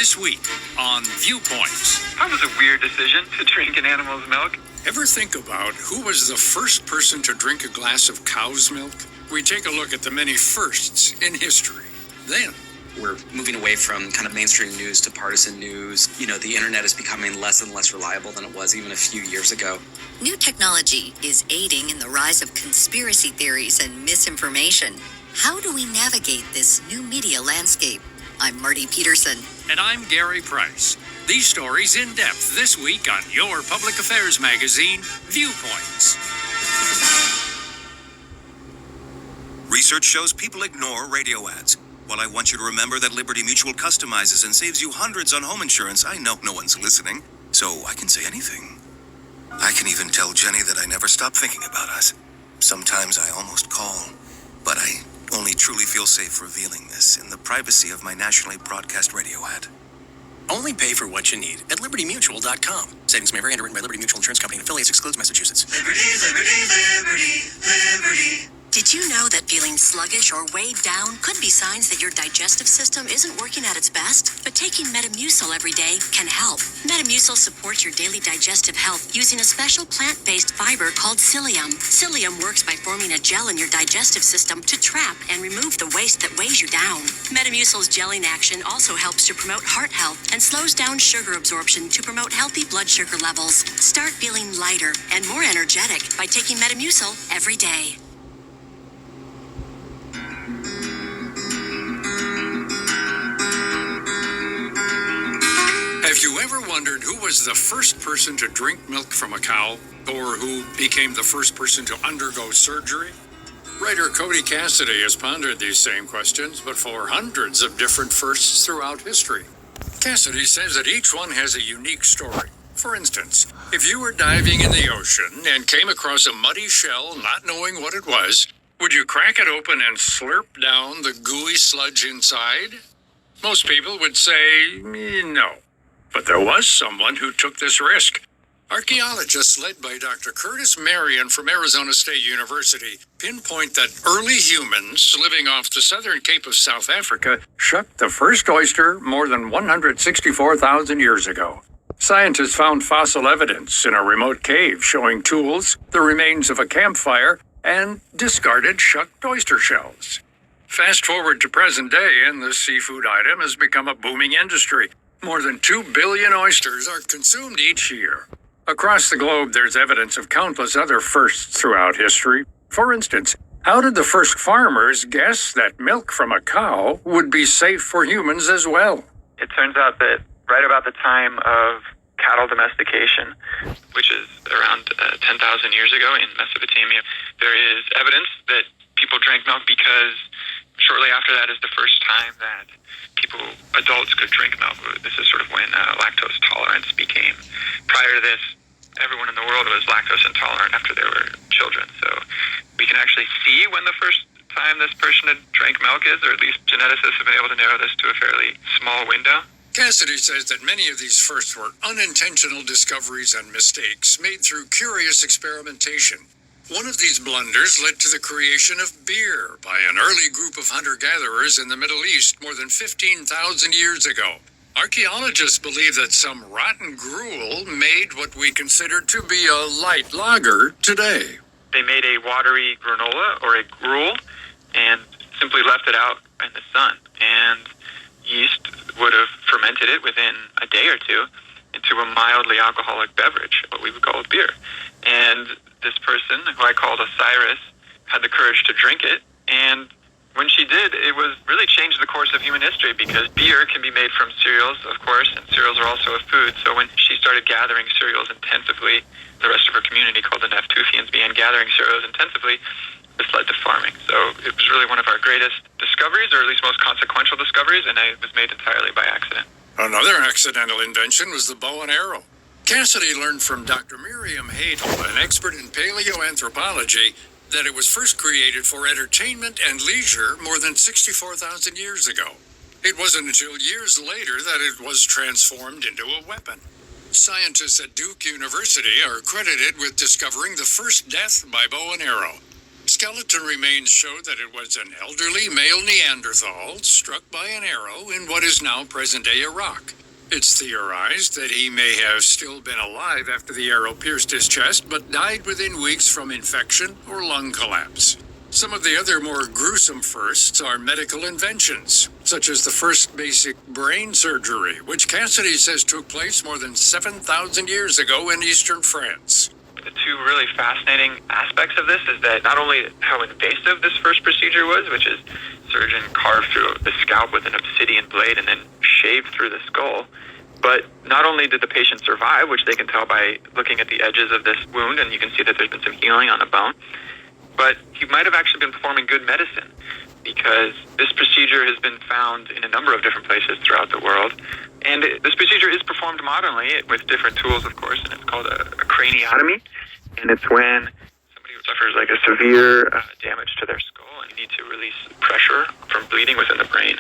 This week on Viewpoints. That was a weird decision to drink an animal's milk. Ever think about who was the first person to drink a glass of cow's milk? We take a look at the many firsts in history. Then, we're moving away from kind of mainstream news to partisan news. You know, the internet is becoming less and less reliable than it was even a few years ago. New technology is aiding in the rise of conspiracy theories and misinformation. How do we navigate this new media landscape? I'm Marty Peterson. And I'm Gary Price. These stories in depth this week on your public affairs magazine, Viewpoints. Research shows people ignore radio ads. While I want you to remember that Liberty Mutual customizes and saves you hundreds on home insurance, I know no one's listening, so I can say anything. I can even tell Jenny that I never stop thinking about us. Sometimes I almost call, but I only truly feel safe revealing this in the privacy of my nationally broadcast radio ad. Only pay for what you need at LibertyMutual.com. Savings may vary. Underwritten by Liberty Mutual Insurance Company and affiliates. Excludes Massachusetts. Liberty, liberty, liberty, liberty. Did you know that feeling sluggish or weighed down could be signs that your digestive system isn't working at its best? But taking Metamucil every day can help. Metamucil supports your daily digestive health using a special plant-based fiber called psyllium. Psyllium works by forming a gel in your digestive system to trap and remove the waste that weighs you down. Metamucil's gelling action also helps to promote heart health and slows down sugar absorption to promote healthy blood sugar levels. Start feeling lighter and more energetic by taking Metamucil every day. Have you ever wondered who was the first person to drink milk from a cow, or who became the first person to undergo surgery? Writer Cody Cassidy has pondered these same questions, but for hundreds of different firsts throughout history. Cassidy says that each one has a unique story. For instance, if you were diving in the ocean and came across a muddy shell not knowing what it was, would you crack it open and slurp down the gooey sludge inside? Most people would say no. But there was someone who took this risk. Archaeologists led by Dr. Curtis Marion from Arizona State University pinpoint that early humans living off the southern Cape of South Africa shucked the first oyster more than 164,000 years ago. Scientists found fossil evidence in a remote cave showing tools, the remains of a campfire, and discarded shucked oyster shells. Fast forward to present day, and the seafood item has become a booming industry. More than 2 billion oysters are consumed each year. Across the globe, there's evidence of countless other firsts throughout history. For instance, how did the first farmers guess that milk from a cow would be safe for humans as well? It turns out that right about the time of cattle domestication, which is around 10,000 years ago in Mesopotamia, there is evidence that people drank milk because shortly after that is the first time that adults could drink milk. This is sort of when lactose tolerance became. Prior to this, everyone in the world was lactose intolerant after they were children. So we can actually see when the first time this person had drank milk is, or at least geneticists have been able to narrow this to a fairly small window. Cassidy says that many of these firsts were unintentional discoveries and mistakes made through curious experimentation. One of these blunders led to the creation of beer by an early group of hunter-gatherers in the Middle East more than 15,000 years ago. Archaeologists believe that some rotten gruel made what we consider to be a light lager today. They made a watery granola or a gruel and simply left it out in the sun. And yeast would have fermented it within a day or two into a mildly alcoholic beverage, what we would call a beer. And this person, who I called Osiris, had the courage to drink it. And when she did, it was really changed the course of human history, because beer can be made from cereals, of course, and cereals are also a food. So when she started gathering cereals intensively, the rest of her community, called the Naftuthians, began gathering cereals intensively. This led to farming. So it was really one of our greatest discoveries, or at least most consequential discoveries, and it was made entirely by accident. Another accidental invention was the bow and arrow. Cassidy learned from Dr. Miriam Hadel, an expert in paleoanthropology, that it was first created for entertainment and leisure more than 64,000 years ago. It wasn't until years later that it was transformed into a weapon. Scientists at Duke University are credited with discovering the first death by bow and arrow. skeleton remains show that it was an elderly male Neanderthal struck by an arrow in what is now present-day Iraq. It's theorized that he may have still been alive after the arrow pierced his chest, but died within weeks from infection or lung collapse. Some of the other more gruesome firsts are medical inventions, such as the first basic brain surgery, which Cassidy says took place more than 7,000 years ago in eastern France. The two really fascinating aspects of this is that not only how invasive this first procedure was, which is surgeon carved through the scalp with an obsidian blade and then shaved through the skull, but not only did the patient survive, which they can tell by looking at the edges of this wound, and you can see that there's been some healing on the bone, but he might have actually been performing good medicine, because this procedure has been found in a number of different places throughout the world. And this procedure is performed modernly with different tools, of course, and it's called a craniotomy. And it's when somebody suffers like a severe damage to their skull and need to release pressure from bleeding within the brain.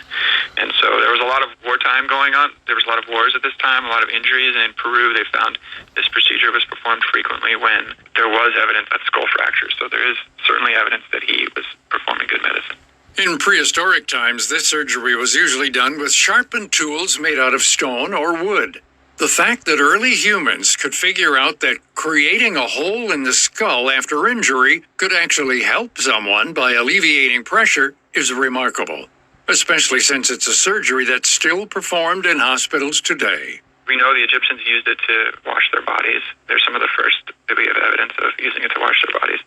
And so there was a lot of wartime going on. There was a lot of wars at this time, a lot of injuries. And in Peru, they found this procedure was performed frequently when there was evidence of skull fractures. So there is certainly evidence that he was performing good medicine. In prehistoric times, this surgery was usually done with sharpened tools made out of stone or wood. The fact that early humans could figure out that creating a hole in the skull after injury could actually help someone by alleviating pressure is remarkable, especially since it's a surgery that's still performed in hospitals today. We know the Egyptians used it to wash their bodies. They're some of the first that we have evidence of using it to wash their bodies.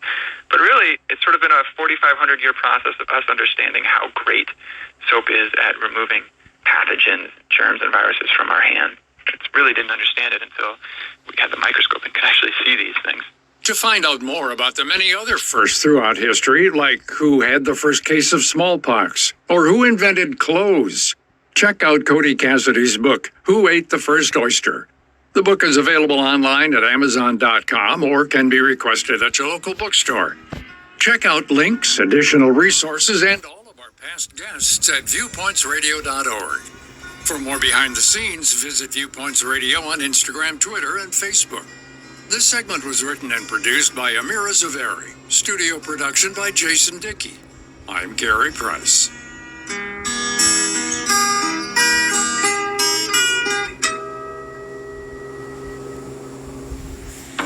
But really, it's sort of been a 4,500-year process of us understanding how great soap is at removing pathogens, germs, and viruses from our hand. It really didn't understand it until we had the microscope and could actually see these things. To find out more about the many other firsts throughout history, like who had the first case of smallpox, or who invented clothes, check out Cody Cassidy's book, Who Ate the First Oyster? The book is available online at Amazon.com or can be requested at your local bookstore. Check out links, additional resources, and all of our past guests at viewpointsradio.org. For more behind the scenes, visit Viewpoints Radio on Instagram, Twitter, and Facebook. This segment was written and produced by Amira Zaveri. Studio production by Jason Dickey. I'm Gary Price.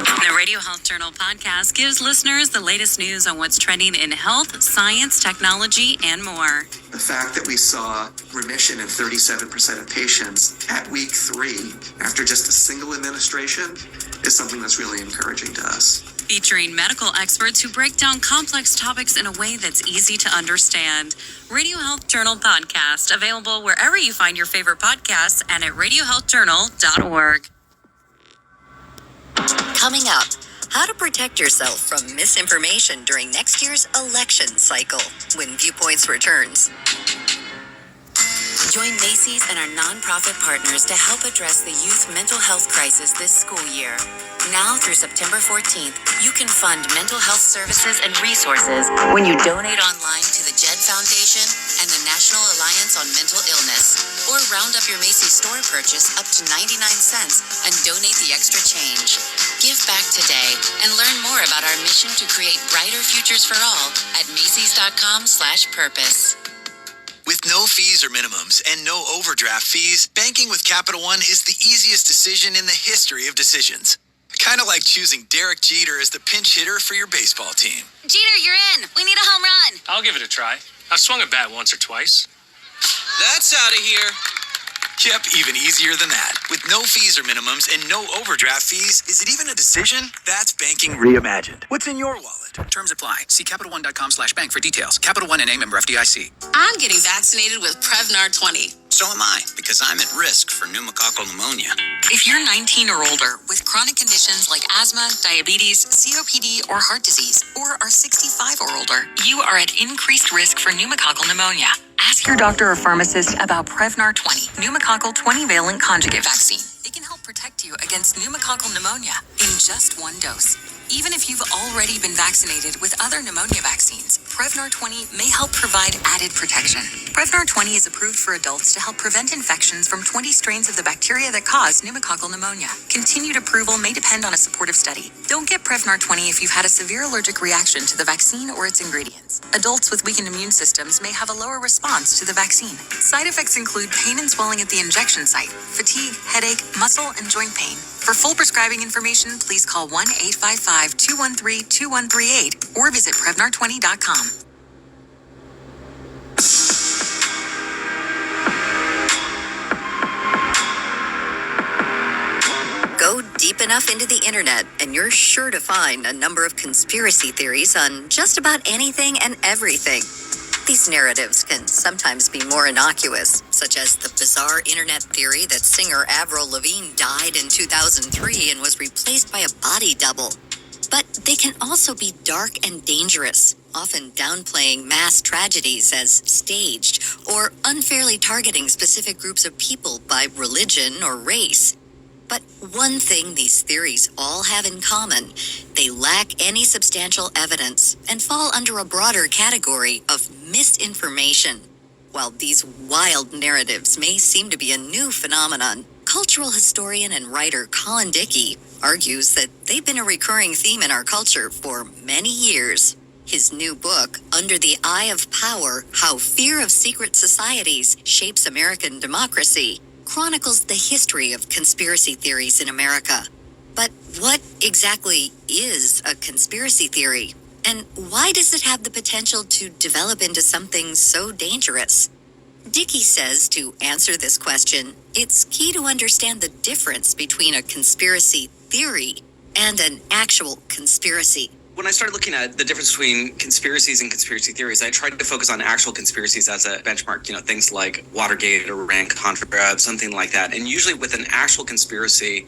The Radio Health Journal podcast gives listeners the latest news on what's trending in health, science, technology, and more. The fact that we saw remission in 37% of patients at week 3 after just a single administration is something that's really encouraging to us. Featuring medical experts who break down complex topics in a way that's easy to understand. Radio Health Journal podcast, available wherever you find your favorite podcasts and at radiohealthjournal.org. Coming up, how to protect yourself from misinformation during next year's election cycle when Viewpoints returns. Join Macy's and our nonprofit partners to help address the youth mental health crisis this school year. Now through September 14th, you can fund mental health services and resources when you donate online to the JED Foundation and the National Alliance on Mental Illness. Or round up your Macy's store purchase up to 99 cents and donate the extra change. Give back today and learn more about our mission to create brighter futures for all at Macy's.com/purpose. With no fees or minimums and no overdraft fees, banking with Capital One is the easiest decision in the history of decisions. Kind of like choosing Derek Jeter as the pinch hitter for your baseball team. Jeter, you're in. We need a home run. I'll give it a try. I've swung a bat once or twice. That's out of here. Yep, even easier than that. With no fees or minimums and no overdraft fees, is it even a decision? That's banking reimagined. What's in your wallet? Terms apply. See CapitalOne.com/bank for details. Capital One and a member FDIC. I'm getting vaccinated with Prevnar 20. So am I, because I'm at risk for pneumococcal pneumonia. If you're 19 or older with chronic conditions like asthma, diabetes, COPD, or heart disease, or are 65 or older, you are at increased risk for pneumococcal pneumonia. Ask your doctor or pharmacist about Prevnar 20, pneumococcal 20-valent conjugate vaccine. It can help protect you against pneumococcal pneumonia in just one dose. Even if you've already been vaccinated with other pneumonia vaccines, Prevnar 20 may help provide added protection. Prevnar 20 is approved for adults to help prevent infections from 20 strains of the bacteria that cause pneumococcal pneumonia. Continued approval may depend on a supportive study. Don't get Prevnar 20 if you've had a severe allergic reaction to the vaccine or its ingredients. Adults with weakened immune systems may have a lower response to the vaccine. Side effects include pain and swelling at the injection site, fatigue, headache, muscle, and joint pain. For full prescribing information, please call 1-855-213-2138 or visit Prevnar20.com. Go deep enough into the internet, and you're sure to find a number of conspiracy theories on just about anything and everything. These narratives can sometimes be more innocuous, such as the bizarre internet theory that singer Avril Lavigne died in 2003 and was replaced by a body double. But they can also be dark and dangerous, often downplaying mass tragedies as staged or unfairly targeting specific groups of people by religion or race. But one thing these theories all have in common, they lack any substantial evidence and fall under a broader category of misinformation. While these wild narratives may seem to be a new phenomenon, cultural historian and writer Colin Dickey argues that they've been a recurring theme in our culture for many years. His new book, Under the Eye of Power: How Fear of Secret Societies Shapes American Democracy, chronicles the history of conspiracy theories in America. But what exactly is a conspiracy theory? And why does it have the potential to develop into something so dangerous? Dickey says to answer this question, it's key to understand the difference between a conspiracy theory and an actual conspiracy. When I started looking at the difference between conspiracies and conspiracy theories, I tried to focus on actual conspiracies as a benchmark, things like Watergate or Iran-Contra, something like that. And usually with an actual conspiracy,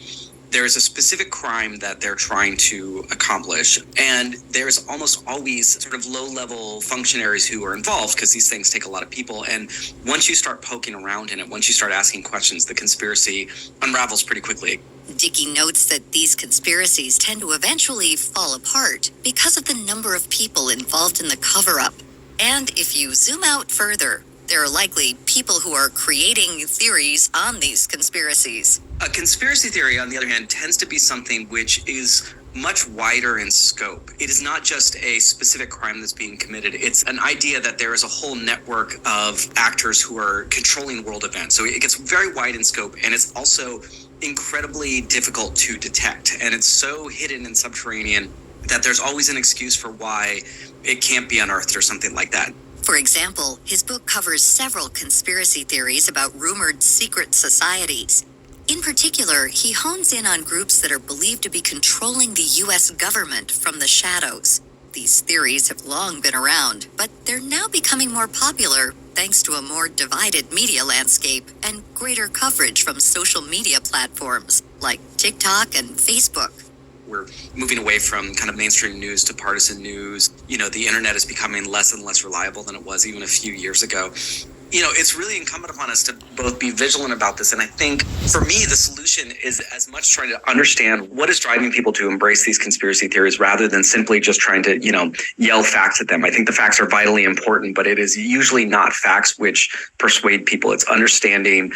there's a specific crime that they're trying to accomplish. And there's almost always sort of low-level functionaries who are involved because these things take a lot of people. And once you start poking around in it, once you start asking questions, the conspiracy unravels pretty quickly. Dickey notes that these conspiracies tend to eventually fall apart because of the number of people involved in the cover-up. And if you zoom out further, there are likely people who are creating theories on these conspiracies. A conspiracy theory, on the other hand, tends to be something which is much wider in scope. It is not just a specific crime that's being committed. It's an idea that there is a whole network of actors who are controlling world events. So it gets very wide in scope, and it's also incredibly difficult to detect. And it's so hidden and subterranean that there's always an excuse for why it can't be unearthed or something like that. For example, his book covers several conspiracy theories about rumored secret societies. In particular, he hones in on groups that are believed to be controlling the U.S. government from the shadows. These theories have long been around, but they're now becoming more popular thanks to a more divided media landscape and greater coverage from social media platforms like TikTok and Facebook. We're moving away from kind of mainstream news to partisan news. The internet is becoming less and less reliable than it was even a few years ago. It's really incumbent upon us to both be vigilant about this. And I think for me, the solution is as much trying to understand what is driving people to embrace these conspiracy theories rather than simply just trying to, yell facts at them. I think the facts are vitally important, but it is usually not facts which persuade people. It's understanding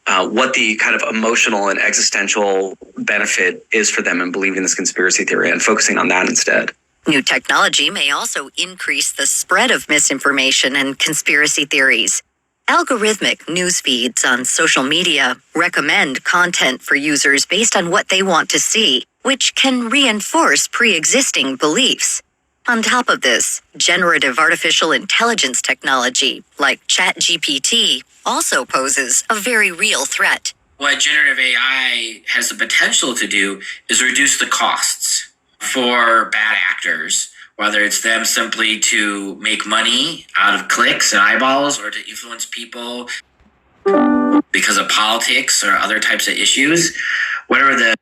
what the kind of emotional and existential benefit is for them in believing this conspiracy theory and focusing on that instead. New technology may also increase the spread of misinformation and conspiracy theories. Algorithmic news feeds on social media recommend content for users based on what they want to see, which can reinforce pre-existing beliefs. On top of this, generative artificial intelligence technology, like ChatGPT, also poses a very real threat. What generative AI has the potential to do is reduce the costs for bad actors, whether it's them simply to make money out of clicks and eyeballs or to influence people because of politics or other types of issues. Whatever the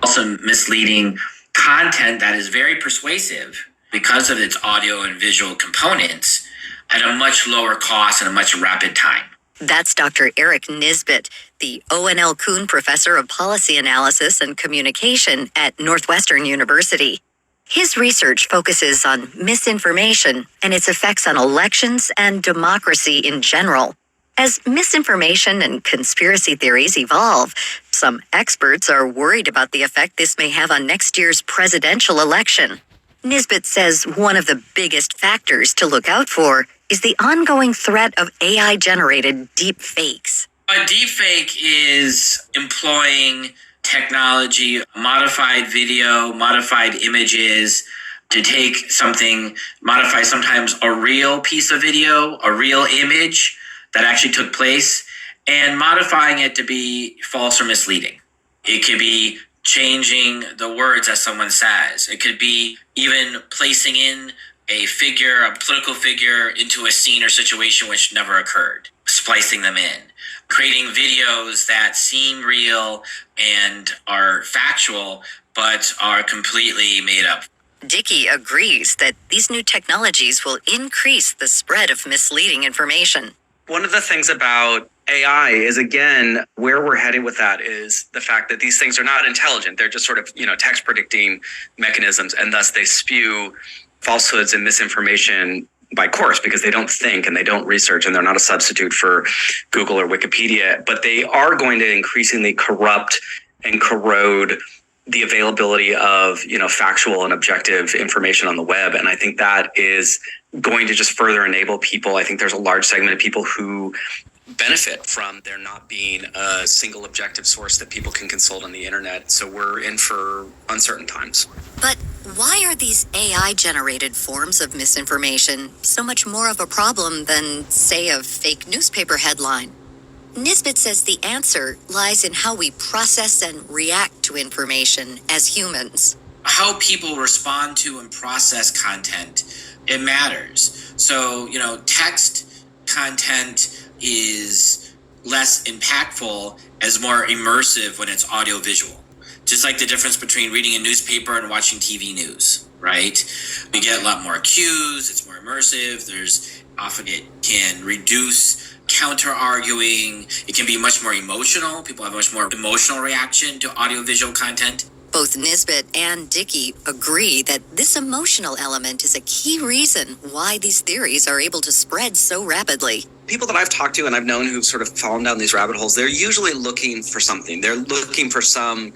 also misleading content that is very persuasive because of its audio and visual components at a much lower cost and a much rapid time. That's Dr. Eric Nisbet, the O.N.L. Kuhn Professor of Policy Analysis and Communication at Northwestern University. His research focuses on misinformation and its effects on elections and democracy in general. As misinformation and conspiracy theories evolve, some experts are worried about the effect this may have on next year's presidential election. Nisbet says one of the biggest factors to look out for is the ongoing threat of AI-generated deep fakes. A deepfake is employing technology, modified video, modified images to take something, modify sometimes a real piece of video, a real image that actually took place, and modifying it to be false or misleading. It could be changing the words that someone says. It could be even placing in a figure, a political figure, into a scene or situation which never occurred, splicing them in, creating videos that seem real and are factual, but are completely made up. Dickey agrees that these new technologies will increase the spread of misleading information. One of the things about AI is, again, where we're heading with that is the fact that these things are not intelligent. They're just sort of, text predicting mechanisms, and thus they spew falsehoods and misinformation by course because they don't think and they don't research, and they're not a substitute for Google or Wikipedia, but they are going to increasingly corrupt and corrode the availability of, factual and objective information on the web. And I think that is going to just further enable people. I think there's a large segment of people who benefit from there not being a single objective source that people can consult on the internet. So we're in for uncertain times. But why are these AI-generated forms of misinformation so much more of a problem than, say, a fake newspaper headline? Nisbet says the answer lies in how we process and react to information as humans. How people respond to and process content, it matters. So, text content is less impactful as more immersive when it's audiovisual. Just like the difference between reading a newspaper and watching TV news, right? You get a lot more cues, it's more immersive, it can reduce counter-arguing, it can be much more emotional. People have a much more emotional reaction to audiovisual content. Both Nisbet and Dickey agree that this emotional element is a key reason why these theories are able to spread so rapidly. People that I've talked to and I've known who've sort of fallen down these rabbit holes, they're usually looking for something. They're looking for some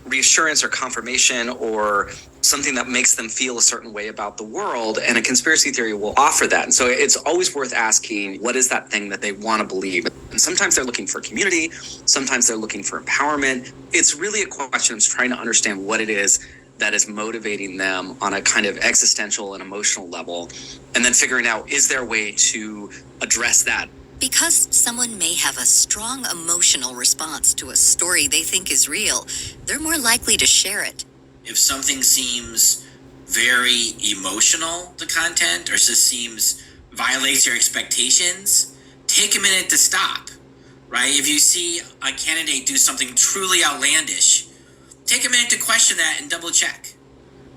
reassurance or confirmation or something that makes them feel a certain way about the world, and a conspiracy theory will offer that. And so it's always worth asking, what is that thing that they want to believe? And sometimes they're looking for community, sometimes they're looking for empowerment. It's really a question of trying to understand what it is that is motivating them on a kind of existential and emotional level, and then figuring out, is there a way to address that? Because someone may have a strong emotional response to a story they think is real, they're more likely to share it. If something seems very emotional, the content, or just violates your expectations, take a minute to stop, right? If you see a candidate do something truly outlandish, take a minute to question that and double check.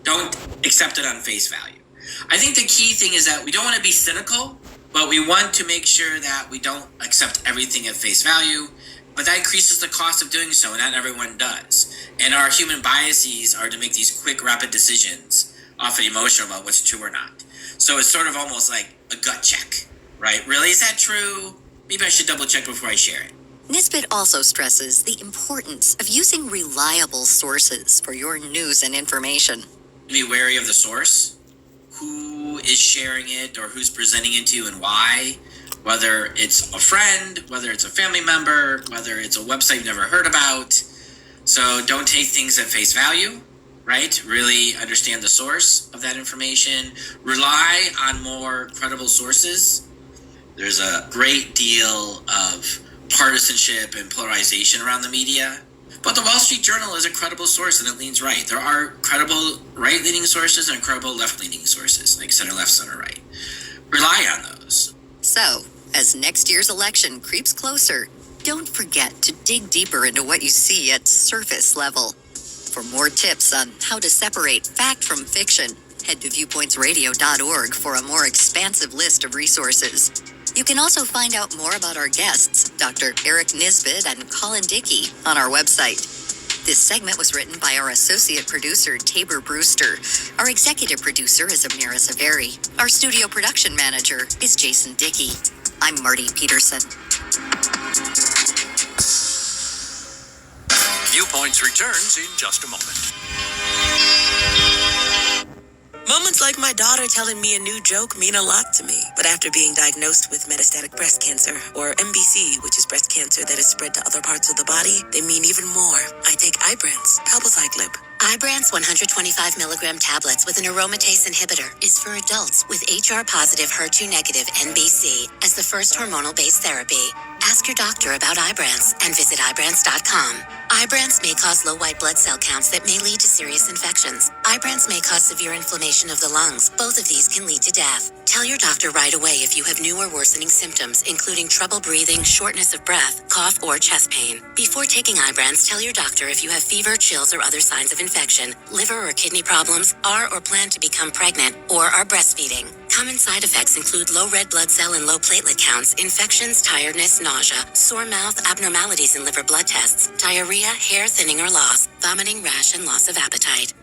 Don't accept it on face value. I think the key thing is that we don't want to be cynical, but we want to make sure that we don't accept everything at face value. But that increases the cost of doing so, and not everyone does. And our human biases are to make these quick, rapid decisions off of emotion about what's true or not. So it's sort of almost like a gut check, right? Really, is that true? Maybe I should double check before I share it. Nisbet also stresses the importance of using reliable sources for your news and information. Be wary of the source, who is sharing it or who's presenting it to you and why. Whether it's a friend, whether it's a family member, whether it's a website you've never heard about. So don't take things at face value, right? Really understand the source of that information. Rely on more credible sources. There's a great deal of partisanship and polarization around the media. But the Wall Street Journal is a credible source and it leans right. There are credible right-leaning sources and credible left-leaning sources, like center left, center right. Rely on those. So, as next year's election creeps closer, don't forget to dig deeper into what you see at surface level. For more tips on how to separate fact from fiction, head to viewpointsradio.org for a more expansive list of resources. You can also find out more about our guests, Dr. Eric Nisbet and Colin Dickey, on our website. This segment was written by our associate producer, Tabor Brewster. Our executive producer is Amira Zaveri. Our studio production manager is Jason Dickey. I'm Marty Peterson. Viewpoints returns in just a moment. Moments like my daughter telling me a new joke mean a lot to me. But after being diagnosed with metastatic breast cancer, or MBC, which is breast cancer that is spread to other parts of the body, they mean even more. I take Ibrance, palbociclib. Ibrance 125 milligram tablets with an aromatase inhibitor is for adults with HR-positive, HER2-negative MBC as the first hormonal-based therapy. Ask your doctor about Ibrance and visit Ibrance.com. Ibrance may cause low white blood cell counts that may lead to serious infections. Ibrance may cause severe inflammation of the lungs. Both of these can lead to death. Tell your doctor right away if you have new or worsening symptoms, including trouble breathing, shortness of breath, cough, or chest pain. Before taking Ibrance, tell your doctor if you have fever, chills, or other signs of infection, liver or kidney problems, are or plan to become pregnant, or are breastfeeding. Common side effects include low red blood cell and low platelet counts, infections, tiredness, nausea, sore mouth, abnormalities in liver blood tests, diarrhea, hair thinning or loss, vomiting, rash, and loss of appetite.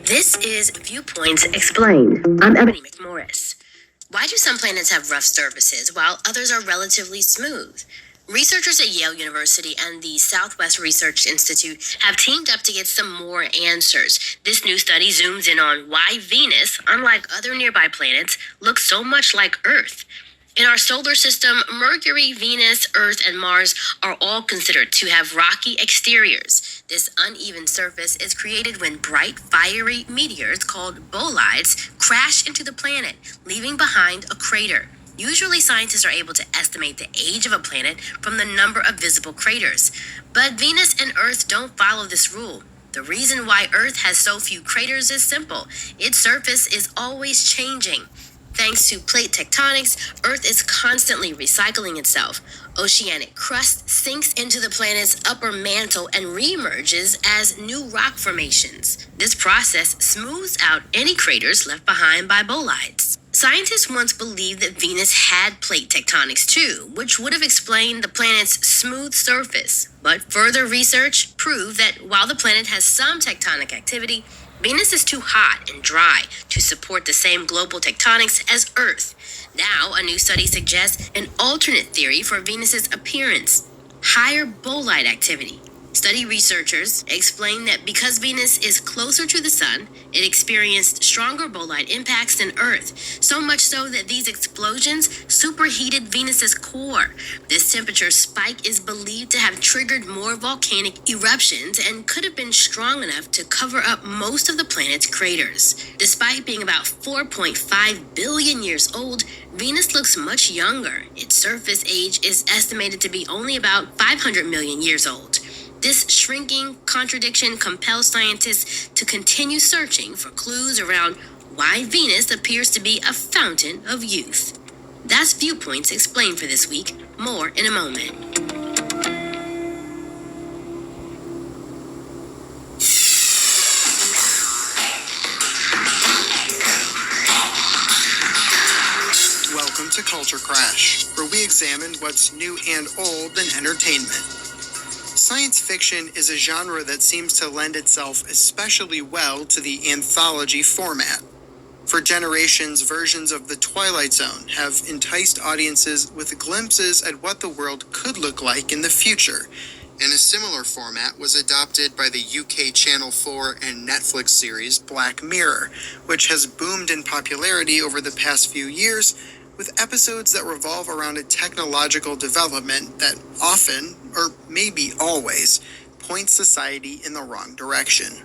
This is Viewpoints Explained. I'm Ebony McMorris. Why do some planets have rough surfaces while others are relatively smooth? Researchers at Yale University and the Southwest Research Institute have teamed up to get some more answers. This new study zooms in on why Venus, unlike other nearby planets, looks so much like Earth. In our solar system, Mercury, Venus, Earth, and Mars are all considered to have rocky exteriors. This uneven surface is created when bright, fiery meteors called bolides crash into the planet, leaving behind a crater. Usually, scientists are able to estimate the age of a planet from the number of visible craters. But Venus and Earth don't follow this rule. The reason why Earth has so few craters is simple. Its surface is always changing. Thanks to plate tectonics, Earth is constantly recycling itself. Oceanic crust sinks into the planet's upper mantle and reemerges as new rock formations. This process smooths out any craters left behind by bolides. Scientists once believed that Venus had plate tectonics too, which would have explained the planet's smooth surface. But further research proved that while the planet has some tectonic activity, Venus is too hot and dry to support the same global tectonics as Earth. Now, a new study suggests an alternate theory for Venus's appearance: higher bolide activity. Study researchers explain that because Venus is closer to the sun, it experienced stronger bolide impacts than Earth, so much so that these explosions superheated Venus's core. This temperature spike is believed to have triggered more volcanic eruptions and could have been strong enough to cover up most of the planet's craters. Despite being about 4.5 billion years old, Venus looks much younger. Its surface age is estimated to be only about 500 million years old. This shrinking contradiction compels scientists to continue searching for clues around why Venus appears to be a fountain of youth. That's Viewpoints Explained for this week. More in a moment. Welcome to Culture Crash, where we examine what's new and old in entertainment. Science fiction is a genre that seems to lend itself especially well to the anthology format. For generations, versions of The Twilight Zone have enticed audiences with glimpses at what the world could look like in the future. And a similar format was adopted by the UK Channel 4 and Netflix series Black Mirror, which has boomed in popularity over the past few years, with episodes that revolve around a technological development that often, or maybe always, points society in the wrong direction.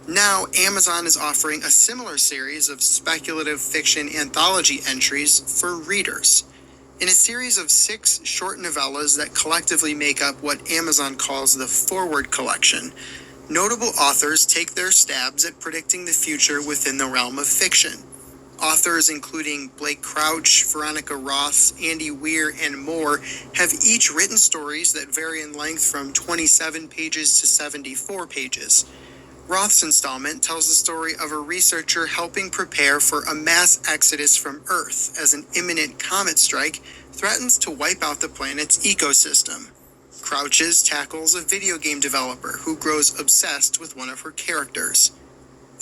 Now, Amazon is offering a similar series of speculative fiction anthology entries for readers. In a series of 6 short novellas that collectively make up what Amazon calls the Forward Collection, notable authors take their stabs at predicting the future within the realm of fiction. Authors including Blake Crouch, Veronica Roth, Andy Weir, and more have each written stories that vary in length from 27 pages to 74 pages. Roth's installment tells the story of a researcher helping prepare for a mass exodus from Earth as an imminent comet strike threatens to wipe out the planet's ecosystem. Crouches tackles a video game developer who grows obsessed with one of her characters.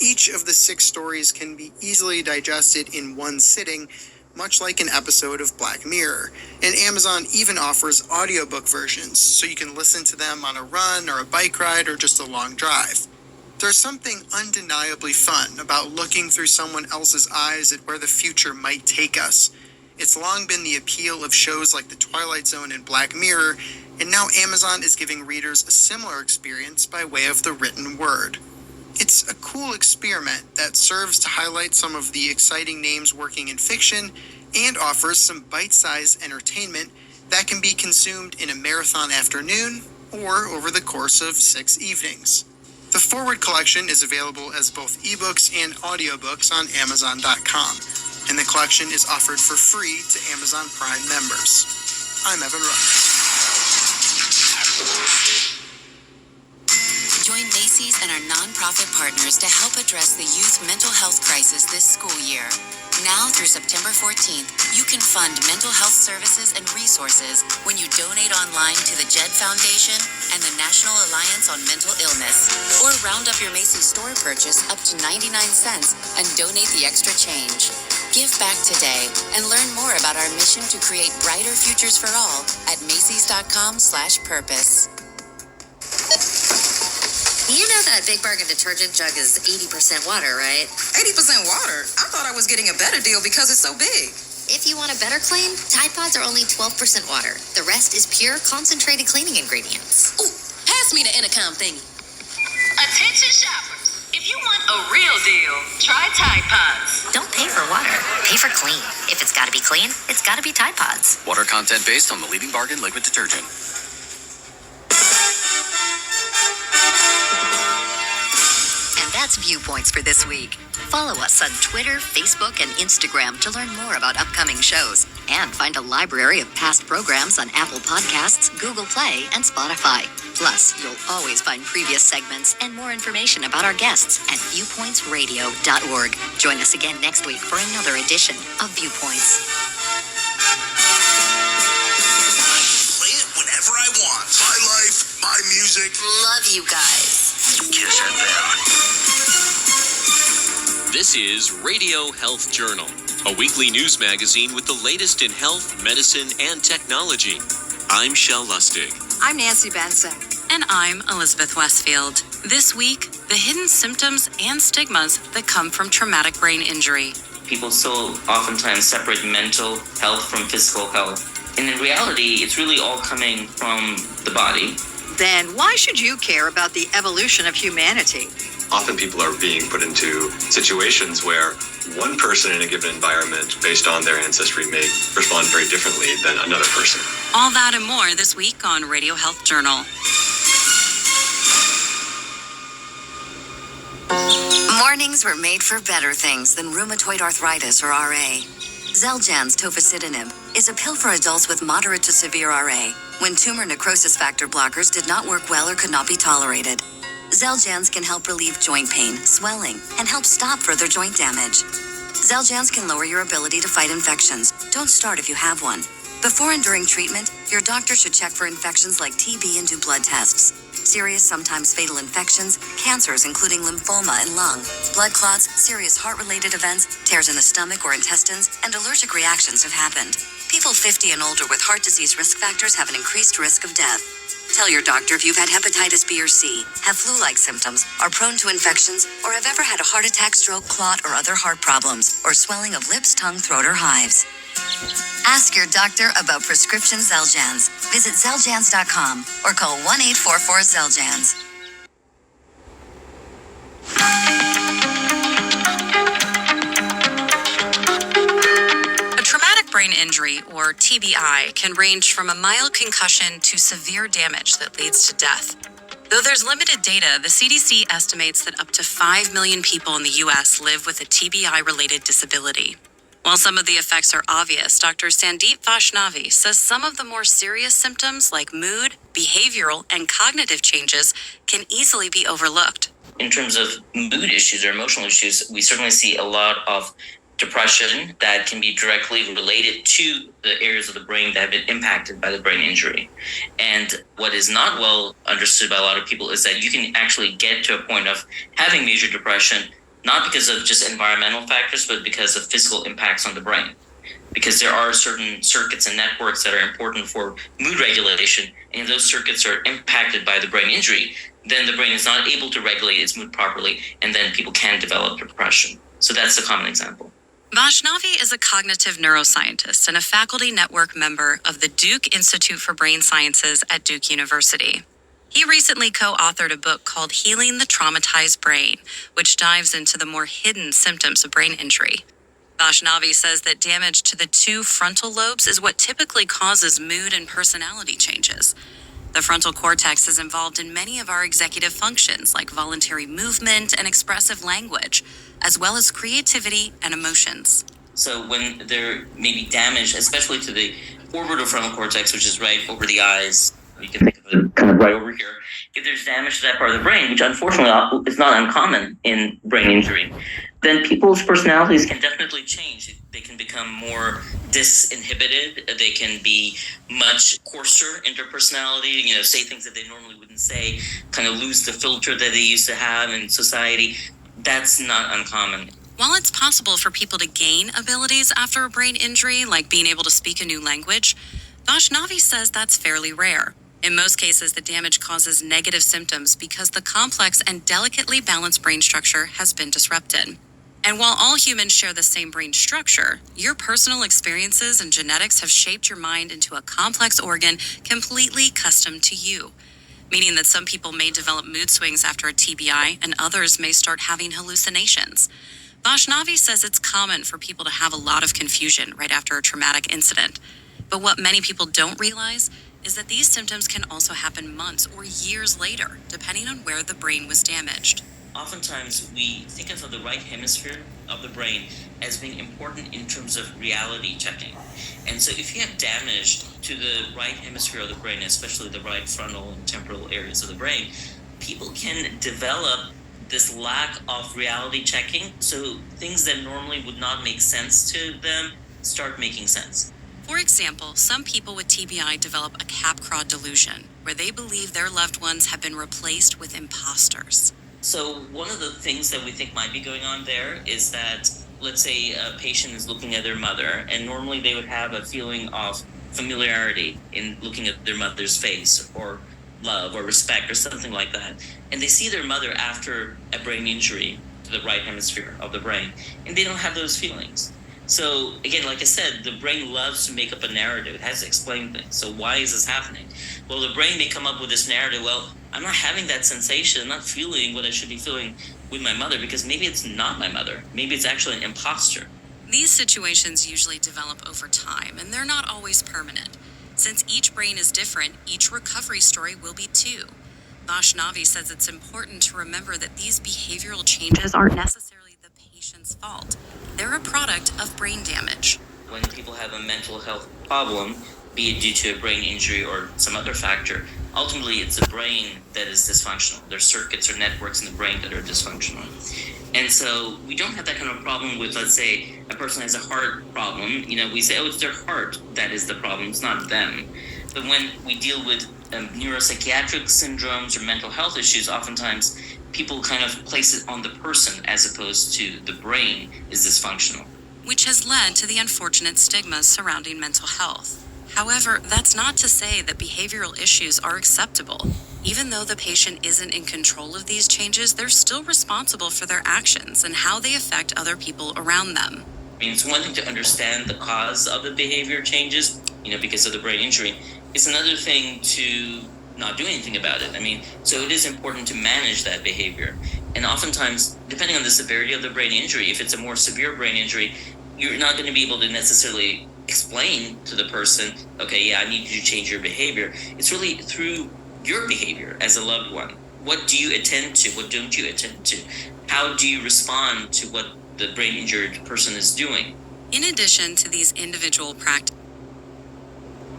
Each of the 6 stories can be easily digested in one sitting, much like an episode of Black Mirror. And Amazon even offers audiobook versions, so you can listen to them on a run or a bike ride or just a long drive. There's something undeniably fun about looking through someone else's eyes at where the future might take us. It's long been the appeal of shows like The Twilight Zone and Black Mirror, and now Amazon is giving readers a similar experience by way of the written word. It's a cool experiment that serves to highlight some of the exciting names working in fiction and offers some bite-sized entertainment that can be consumed in a marathon afternoon or over the course of 6 evenings. The Forward collection is available as both ebooks and audiobooks on Amazon.com, and the collection is offered for free to Amazon Prime members. I'm Evan Rose. Join Macy's and our nonprofit partners to help address the youth mental health crisis this school year. Now through September 14th, you can fund mental health services and resources when you donate online to the JED Foundation and the National Alliance on Mental Illness. Or round up your Macy's store purchase up to 99 cents and donate the extra change. Give back today and learn more about our mission to create brighter futures for all at Macy's.com/purpose. You know that Big Bargain detergent jug is 80% water, right? 80% water? I thought I was getting a better deal because it's so big. If you want a better clean, Tide Pods are only 12% water. The rest is pure, concentrated cleaning ingredients. Ooh, pass me the intercom thingy. Attention shoppers. If you want a real deal, try Tide Pods. Don't pay for water. Pay for clean. If it's got to be clean, it's got to be Tide Pods. Water content based on the leading bargain liquid detergent. That's Viewpoints for this week. Follow us on Twitter, Facebook, and Instagram to learn more about upcoming shows and find a library of past programs on Apple Podcasts, Google Play, and Spotify. Plus, you'll always find previous segments and more information about our guests at viewpointsradio.org. Join us again next week for another edition of Viewpoints. Play it whenever I want. My life, my music. Love you guys. Kiss FM. This is Radio Health Journal, a weekly news magazine with the latest in health, medicine, and technology. I'm Shel Lustig. I'm Nancy Benson. And I'm Elizabeth Westfield. This week, the hidden symptoms and stigmas that come from traumatic brain injury. People still oftentimes separate mental health from physical health. And in reality, it's really all coming from the body. Then why should you care about the evolution of humanity? Often people are being put into situations where one person in a given environment, based on their ancestry, may respond very differently than another person. All that and more this week on Radio Health Journal. Mornings were made for better things than rheumatoid arthritis or RA. Xeljanz tofacitinib is a pill for adults with moderate to severe RA when tumor necrosis factor blockers did not work well or could not be tolerated. Xeljanz can help relieve joint pain, swelling, and help stop further joint damage. Xeljanz can lower your ability to fight infections. Don't start if you have one. Before and during treatment, your doctor should check for infections like TB and do blood tests. Serious, sometimes fatal infections, cancers including lymphoma and lung, blood clots, serious heart-related events, tears in the stomach or intestines, and allergic reactions have happened. People 50 and older with heart disease risk factors have an increased risk of death. Tell your doctor if you've had hepatitis B or C, have flu-like symptoms, are prone to infections, or have ever had a heart attack, stroke, clot, or other heart problems, or swelling of lips, tongue, throat, or hives. Ask your doctor about prescription Xeljanz. Visit Xeljanz.com or call 1-844-XELJANZ. A traumatic brain injury, or TBI, can range from a mild concussion to severe damage that leads to death. Though there's limited data, the CDC estimates that up to 5 million people in the U.S. live with a TBI-related disability. While some of the effects are obvious, Dr. Sandeep Vaishnavi says some of the more serious symptoms like mood, behavioral, and cognitive changes can easily be overlooked. In terms of mood issues or emotional issues, we certainly see a lot of depression that can be directly related to the areas of the brain that have been impacted by the brain injury. And what is not well understood by a lot of people is that you can actually get to a point of having major depression, not because of just environmental factors, but because of physical impacts on the brain. Because there are certain circuits and networks that are important for mood regulation, and if those circuits are impacted by the brain injury, then the brain is not able to regulate its mood properly, and then people can develop depression. So that's a common example. Vaishnavi is a cognitive neuroscientist and a faculty network member of the Duke Institute for Brain Sciences at Duke University. He recently co-authored a book called Healing the Traumatized Brain, which dives into the more hidden symptoms of brain injury. Vaishnavi says that damage to the two frontal lobes is what typically causes mood and personality changes. The frontal cortex is involved in many of our executive functions like voluntary movement and expressive language, as well as creativity and emotions. So when there may be damage, especially to the orbitofrontal cortex, which is right over the eyes, you can think of it kind of right over here. If there's damage to that part of the brain, which unfortunately is not uncommon in brain injury, then people's personalities can definitely change. They can become more disinhibited. They can be much coarser in their personality, say things that they normally wouldn't say, kind of lose the filter that they used to have in society. That's not uncommon. While it's possible for people to gain abilities after a brain injury, like being able to speak a new language, Vaishnavi says that's fairly rare. In most cases, the damage causes negative symptoms because the complex and delicately balanced brain structure has been disrupted. And while all humans share the same brain structure, your personal experiences and genetics have shaped your mind into a complex organ completely custom to you, meaning that some people may develop mood swings after a TBI and others may start having hallucinations. Vaishnavi says it's common for people to have a lot of confusion right after a traumatic incident. But what many people don't realize is that these symptoms can also happen months or years later, depending on where the brain was damaged. Oftentimes, we think of the right hemisphere of the brain as being important in terms of reality checking. And so if you have damage to the right hemisphere of the brain, especially the right frontal and temporal areas of the brain, people can develop this lack of reality checking. So things that normally would not make sense to them start making sense. For example, some people with TBI develop a Capgras delusion, where they believe their loved ones have been replaced with imposters. So one of the things that we think might be going on there is that, let's say a patient is looking at their mother, and normally they would have a feeling of familiarity in looking at their mother's face, or love, or respect, or something like that. And they see their mother after a brain injury to the right hemisphere of the brain, and they don't have those feelings. So again, like I said, the brain loves to make up a narrative. It has to explain things. So why is this happening? Well, the brain may come up with this narrative. Well, I'm not having that sensation. I'm not feeling what I should be feeling with my mother because maybe it's not my mother. Maybe it's actually an imposter. These situations usually develop over time, and they're not always permanent. Since each brain is different, each recovery story will be too. Vaishnavi says it's important to remember that these behavioral changes aren't necessarily the patient's fault. They're a product of brain damage. When people have a mental health problem, be it due to a brain injury or some other factor, ultimately it's the brain that is dysfunctional. There's circuits or networks in the brain that are dysfunctional. And so we don't have that kind of problem with, let's say, a person has a heart problem. We say, oh, it's their heart that is the problem. It's not them. But when we deal with neuropsychiatric syndromes or mental health issues, oftentimes people kind of place it on the person as opposed to the brain is dysfunctional. Which has led to the unfortunate stigmas surrounding mental health. However, that's not to say that behavioral issues are acceptable. Even though the patient isn't in control of these changes, they're still responsible for their actions and how they affect other people around them. It's one thing to understand the cause of the behavior changes, because of the brain injury. It's another thing to not do anything about it. So it is important to manage that behavior. And oftentimes, depending on the severity of the brain injury, if it's a more severe brain injury, you're not going to be able to necessarily explain to the person, okay, yeah, I need you to change your behavior. It's really through your behavior as a loved one. What do you attend to? What don't you attend to? How do you respond to what the brain injured person is doing? In addition to these individual practices,